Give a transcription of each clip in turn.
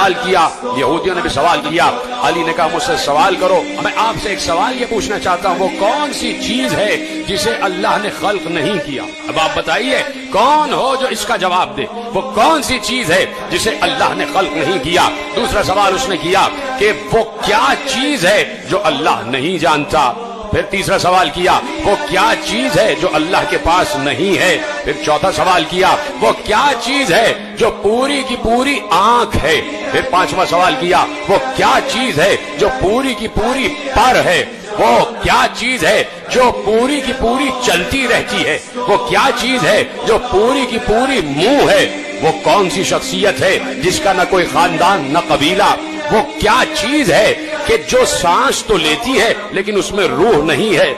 سوال کیا، یہودیوں نے بھی سوال کیا۔ علی نے کہا مجھ سے سوال کرو، میں آپ سے ایک سوال یہ پوچھنا چاہتا ہوں، وہ کون سی چیز ہے جسے اللہ نے خلق نہیں کیا؟ اب آپ بتائیے کون ہو جو اس کا جواب دے، وہ کون سی چیز ہے جسے اللہ نے خلق نہیں کیا؟ دوسرا سوال اس نے کیا کہ وہ کیا چیز ہے جو اللہ نہیں جانتا؟ پھر تیسرا سوال کیا وہ کیا چیز ہے جو اللہ کے پاس نہیں ہے؟ پھر چوتھا سوال کیا وہ کیا چیز ہے جو پوری کی پوری آنکھ ہے؟ پھر پانچواں سوال کیا وہ کیا چیز ہے جو پوری کی پوری پر ہے؟ وہ کیا چیز ہے جو پوری کی پوری چلتی رہتی ہے؟ وہ کیا چیز ہے جو پوری کی پوری منہ ہے؟ وہ کون سی شخصیت ہے جس کا نہ کوئی خاندان نہ قبیلہ؟ وہ کیا چیز ہے کہ جو سانس تو لیتی ہے لیکن اس میں روح نہیں ہے؟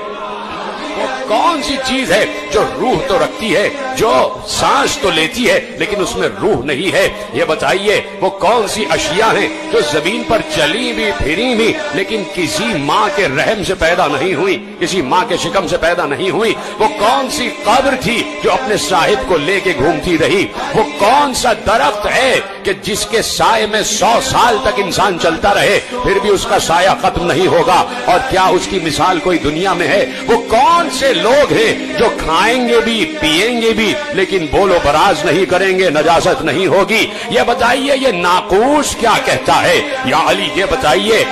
وہ کون سی چیز ہے جو روح تو رکھتی ہے، جو سانس تو لیتی ہے لیکن اس میں روح نہیں ہے؟ یہ بتائیے وہ کون سی اشیاء ہیں جو زمین پر چلی بھی پھری بھی لیکن کسی ماں کے رحم سے پیدا نہیں ہوئی، کسی ماں کے شکم سے پیدا نہیں ہوئی؟ وہ کون سی قبر تھی جو اپنے صاحب کو لے کے گھومتی رہی؟ وہ کون سا درخت ہے کہ جس کے سائے میں 100 سال تک انسان چلتا رہے پھر بھی اس کا سایہ ختم نہیں ہوگا؟ اور کیا اس کی مثال کوئی دنیا میں ہے؟ وہ کون سے لوگ ہیں جو کھائیں گے بھی پیئیں گے بھی لیکن بول و براز نہیں کریں گے، نجاست نہیں ہوگی؟ یہ بتائیے یہ ناقوس کیا کہتا ہے؟ یا علی یہ بتائیے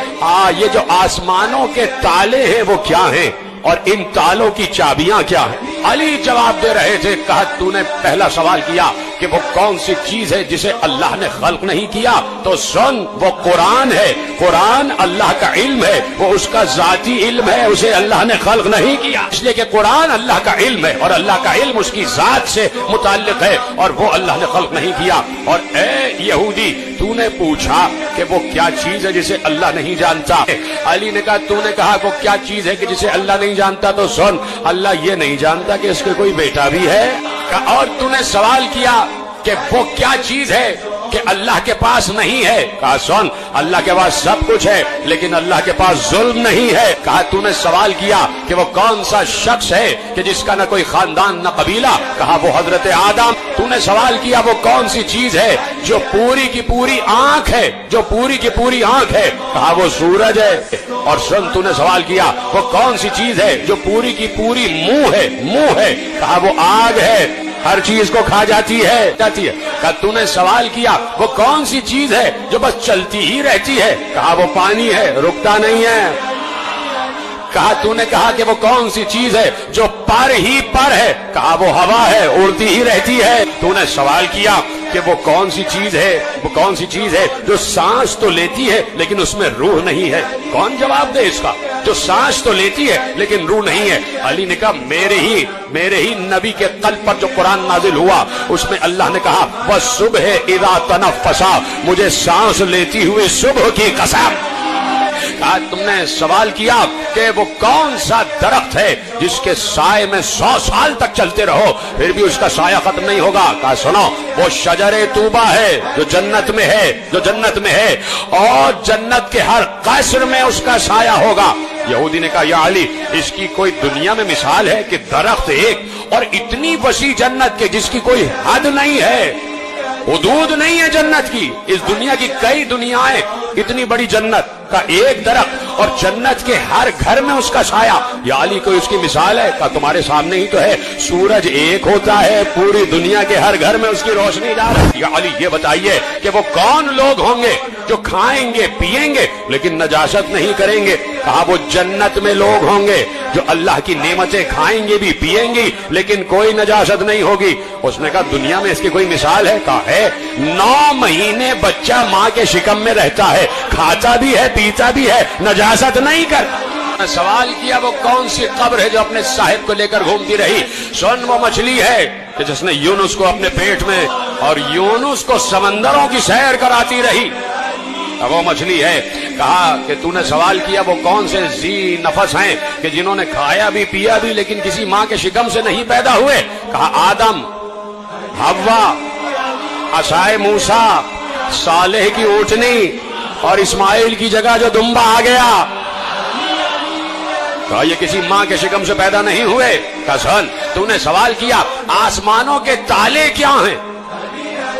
یہ جو آسمانوں کے تالے ہیں وہ کیا ہیں اور ان تالوں کی چابیاں کیا ہیں؟ علی جواب دے رہے تھے، کہا تو نے پہلا سوال کیا کہ وہ کون سی چیز ہے جسے اللہ نے خلق نہیں کیا، تو سن وہ قرآن ہے، قرآن اللہ کا علم ہے، وہ اس کا ذاتی علم ہے، اسے اللہ نے خلق نہیں کیا، اس لیے کہ قرآن اللہ کا علم ہے اور اللہ کا علم اس کی ذات سے متعلق ہے اور وہ اللہ نے خلق نہیں کیا۔ اور اے یہودی تو نے پوچھا کہ وہ کیا چیز ہے جسے اللہ نہیں جانتا؟ علی نے کہا تو نے کہا وہ کیا چیز ہے کہ جسے اللہ نہیں جانتا، تو سن اللہ یہ نہیں جانتا کہ اس کے کوئی بیٹا بھی ہے۔ اور تو نے سوال کیا کہ وہ کیا چیز ہے کہ اللہ کے پاس نہیں ہے؟ کہا سن اللہ کے پاس سب کچھ ہے لیکن اللہ کے پاس ظلم نہیں ہے۔ کہا تو نے سوال کیا کہ وہ کون سا شخص ہے کہ جس کا نہ کوئی خاندان نہ قبیلہ؟ کہا وہ حضرت آدم۔ تو نے سوال کیا وہ کون سی چیز ہے جو پوری کی پوری آنکھ ہے، جو پوری کی پوری آنکھ ہے؟ کہا وہ سورج ہے۔ اور سن تو نے سوال کیا وہ کون سی چیز ہے جو پوری کی پوری منہ ہے، منہ ہے؟ کہا وہ آگ ہے، ہر چیز کو کھا جاتی ہے۔ کہا تو نے سوال کیا وہ کون سی چیز ہے جو بس چلتی ہی رہتی ہے؟ کہا وہ پانی ہے، رکتا نہیں ہے۔ کہا تو نے کہا کہ وہ کون سی چیز ہے جو پر ہی پر ہے؟ کہا وہ ہوا ہے، اڑتی ہی رہتی ہے۔ تو نے سوال کیا کہ وہ کون سی چیز ہے، وہ کون سی چیز ہے جو سانس تو لیتی ہے لیکن اس میں روح نہیں ہے؟ کون جواب دے اس کا؟ جو سانس تو لیتی ہے لیکن روح نہیں ہے۔ علی نے کہا میرے ہی نبی کے قلب پر جو قرآن نازل ہوا اس میں اللہ نے کہا وَالصُّبْحِ اِذَا تَنَفَّسَ، مجھے سانس لیتی ہوئی صبح کی قسم۔ کہا تم نے سوال کیا کہ وہ کون سا درخت ہے جس کے سائے میں 100 سال تک چلتے رہو پھر بھی اس کا سایہ ختم نہیں ہوگا؟ کہا سنو وہ شجر طوبہ ہے جو جنت میں ہے، جو جنت میں ہے اور جنت کے ہر قصر میں اس کا سایہ ہوگا۔ یہودی نے کہا یا علی اس کی کوئی دنیا میں مثال ہے کہ درخت ایک اور اتنی وسیع جنت کے جس کی کوئی حد نہیں ہے، حدود نہیں ہے جنت کی؟ اس دنیا کی کئی دنیایں، اتنی بڑی جنت کا ایک درخت اور جنت کے ہر گھر میں اس کا سایہ۔ یا علی کوئی اس کی مثال ہے؟ کہا تمہارے سامنے ہی تو ہے، سورج ایک ہوتا ہے، پوری دنیا کے ہر گھر میں اس کی روشنی جا رہی ہے۔ یا علی یہ بتائیے کہ وہ کون لوگ ہوں گے جو کھائیں گے پیئیں گے لیکن نجاست نہیں کریں گے؟ کہا وہ جنت میں لوگ ہوں گے جو اللہ کی نعمتیں کھائیں گے بھی پیئیں گی لیکن کوئی نجاست نہیں ہوگی۔ اس نے کہا دنیا میں اس کی کوئی مثال ہے؟ کہا ہے، 9 مہینے بچہ ماں کے شکم میں رہتا ہے، کھاتا بھی ہے پیتا بھی ہے، نجاست نہیں کرتا۔ سوال کیا وہ کون سی قبر ہے جو اپنے صاحب کو لے کر گھومتی رہی؟ سن وہ مچھلی ہے کہ جس نے یونس کو اپنے پیٹ میں اور یونس کو سمندروں کی سیر کراتی رہی، وہ مچھلی ہے۔ کہا کہ تو نے سوال کیا وہ کون سے ذی نفس ہیں کہ جنہوں نے کھایا بھی پیا بھی لیکن کسی ماں کے شکم سے نہیں پیدا ہوئے؟ کہا آدم، حوا، عصائے موسیٰ، صالح کی اونٹنی اور اسماعیل کی جگہ جو دمبا آ گیا۔ کہا یہ کسی ماں کے شکم سے پیدا نہیں ہوئے۔ کہا سن تو نے سوال کیا آسمانوں کے تالے کیا ہیں؟